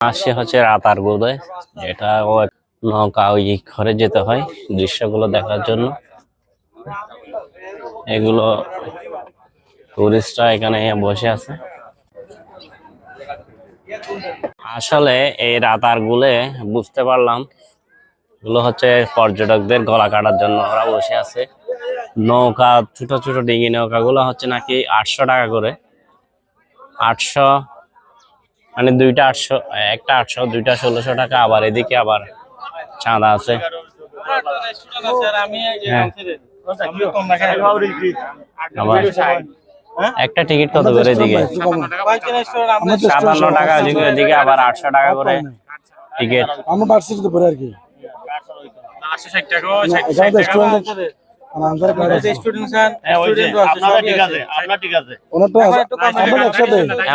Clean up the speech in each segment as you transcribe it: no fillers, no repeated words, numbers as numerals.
আসে হচ্ছে রাতারগুলে, এটা নৌকা ওই ঘরে যেতে হয় দৃশ্যগুলো দেখার জন্য। এগুলো টুরিস্টরা এখানে বসে আছে। আসলে এই রাতারগুলে বুঝতে পারলাম এগুলো হচ্ছে পর্যটকদের গলা কাটার জন্য ওরা বসে আছে। নৌকা, ছোট ছোট ডিঙি নৌকা গুলো হচ্ছে নাকি 800 টাকা করে। 800 মানে দুইটা 800, একটা 800, দুইটা 1600 টাকা। আবার এদিকে আবার চাঁদা আছে। একটা টিকিট কত করে এদিকে? 57 টাকা, এদিকে আবার 800 টাকা করে টিকিট। আমরা ভার্সিটিতে পড়ে আর কি 860 টাকা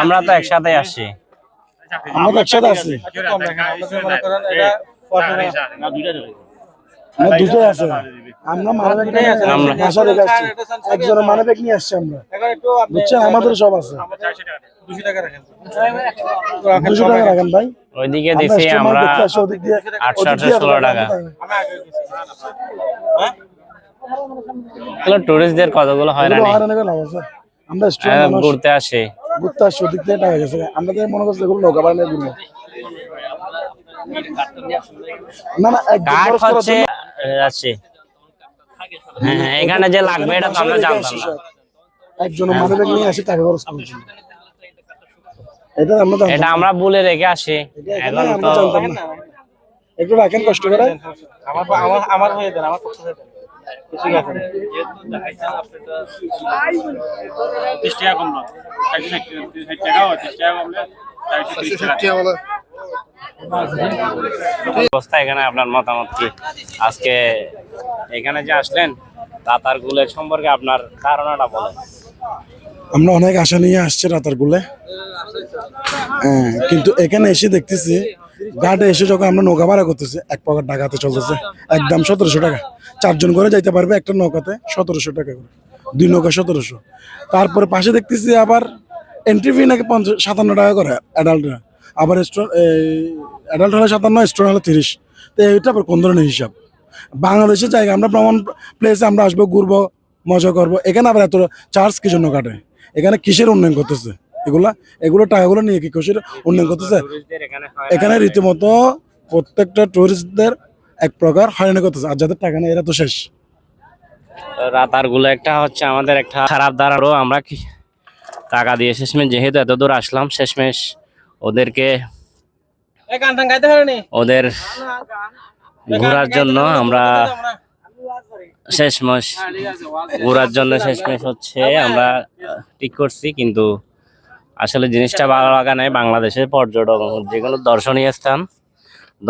আমরা তো একসাথে আসছি। আমরা একসাথে আছি, দুটোই আছে। আমরা মানবিক একজন মানবিক নিয়ে আসছি আমরা, বুঝছেন? আমাদের সব আছে। 200 টাকা রাখেন ভাই। ওইদিকে দিছি আমরা 816 টাকা। টুরিস্টদের কতগুলো হয়রানি। আমরা ঘুরতে আসি ওদিক দিয়ে টাকা গেছে। আমরা তো মনে করছি এগুলো নৌকা বানায় ঘুরবো না। কাঠ হচ্ছে আছে। হ্যাঁ, এখানে যে লাগবে এটা তো আমরা জানতাম না। একজন মানবিক নিয়ে আসি টাকা খরচ করছি, এটা আমরা বলে রেখে আসি। এখন তো একটু রাখেন কষ্ট করে। আমার হয়ে দেন, আমার পক্ষ হয়ে দেন। অবস্থা এখানে আপনার মতামত কি? আজকে এখানে যে আসলেন রাতারগুলের সম্পর্কে আপনার ধারণাটা বলেন। আমরা অনেক আশা নিয়ে আসছি রাতারগুলে, কিন্তু এখানে এসে দেখতেছি ঘাটে এসে যখন আমরা নৌকা ভাড়া করতেছি এক পকেট টাকাতে চলতেছে একদম 1700 টাকা। 4 জন করে যাইতে পারবে একটা নৌকাতে, 1700 টাকা করে, 2 নৌকা 1700। তারপরে পাশে দেখতেছি আবার এন্ট্রি ফি নাকি 57 টাকা করে অ্যাডাল্টরা, আবার অ্যাডাল্ট হলে 57, স্টুডেন্ট হলে 30। তো এইটা আবার কোন ধরনের হিসাব? বাংলাদেশের জায়গা, আমরা ভ্রমণ প্লেসে আমরা আসবো, ঘুরবো, মজা করবো, এখানে আবার এত চার্জ কি জন্য কাটে? এখানে কিসের উন্নয়ন করতেছে? এগুলো টাকাগুলো নিয়ে কি কিসের উন্নয়ন করতেছে? এখানে রীতিমতো প্রত্যেকটা টুরিস্টদের এক প্রকার হয়রানি করতেছে, আর যাদের টাকা নেই এরা তো শেষ। রাতারগুলো একটা হচ্ছে আমাদের একটা খারাপ ধারণা। আমরা কি টাকা দিয়ে শেষমেশ যেহেতু এত দূর আসলাম, শেষমেশ ওদেরকে ওদের ঘোরার জন্য আমরা শেষমেশ হচ্ছে আমরা ঠিক করছি। কিন্তু আসলে জিনিসটা ভালো লাগা নাই। বাংলাদেশের পর্যটক যেগুলো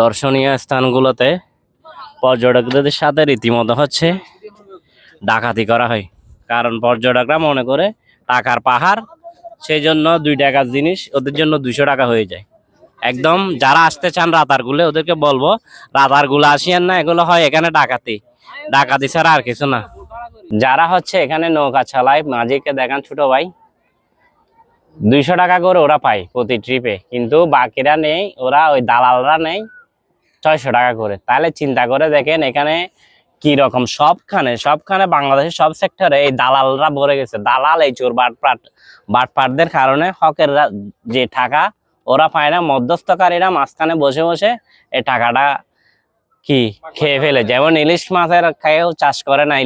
দর্শনীয় স্থানগুলোতে পর্যটকদের সাথে রীতিমতো হচ্ছে ডাকাতি করা হয়। কারণ পর্যটকরা মনে করে টাকার পাহাড়, সেই জন্য 2 টাকার জিনিস ওদের জন্য 200 টাকা হয়ে যায়। একদম যারা আসতে চান রাতারগুলে ওদেরকে বলবো রাতারগুলো আসিয়েন না, এগুলো হয় এখানে ডাকাতি ছাড়া আর কিছু না। যারা হচ্ছে এখানে নৌকা চালায়, মাঝিকে দেখান ছোট ভাই, 200 টাকা করে ওরা পায় প্রতি ট্রিপে, কিন্তু বাকিরা নেই, ওরা ওই দালালরা নেই 600 টাকা করে। তাহলে চিন্তা করে দেখেন এখানে কি রকম। সবখানে বাংলাদেশের সব সেক্টরে এই দালালরা ভরে গেছে। দালাল, এই চোর বাটপাটদের কারণে হকের যে টাকা ওরা পায় না, মধ্যস্থকারীরা মাঝখানে বসে বসে এই টাকাটা কি খেয়ে ফেলে। যেমন ইলিশ মাছের কেউ চাষ করে না,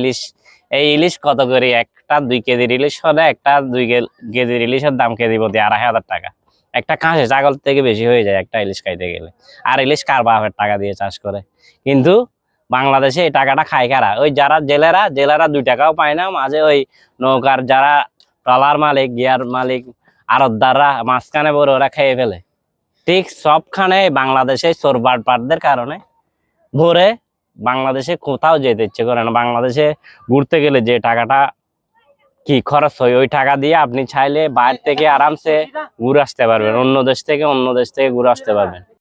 এই ইলিশ কত করে? একটা 2 কেজির ইলিশ হলে একটা 2 কেজির ইলিশের দাম কেজি প্রতি 2500 টাকা। একটা খাসি ছাগল থেকে বেশি হয়ে যায় একটা ইলিশ খাইতে গেলে। আর ইলিশ কার বাপের টাকা দিয়ে চাষ করে? কিন্তু বাংলাদেশে এই টাকাটা খায় কারা? ওই যারা জেলেরা 2 টাকাও পায় না। মাঝে ওই নৌকার যারা ট্রলার মালিক, গিয়ার মালিক, আড়তদাররা মাঝখানে বড় ওরা খেয়ে ফেলে। ঠিক সবখানে বাংলাদেশে চোর বাটপাটদের কারণে ভরে বাংলাদেশে কোথাও যেতে ইচ্ছে করে না। বাংলাদেশে ঘুরতে গেলে যে টাকাটা কি খরচ হয়, ওই টাকা দিয়ে আপনি চাইলে বাইরে থেকে আরামসে ঘুরে আসতে পারবেন, অন্য দেশ থেকে ঘুরে আসতে পারবেন।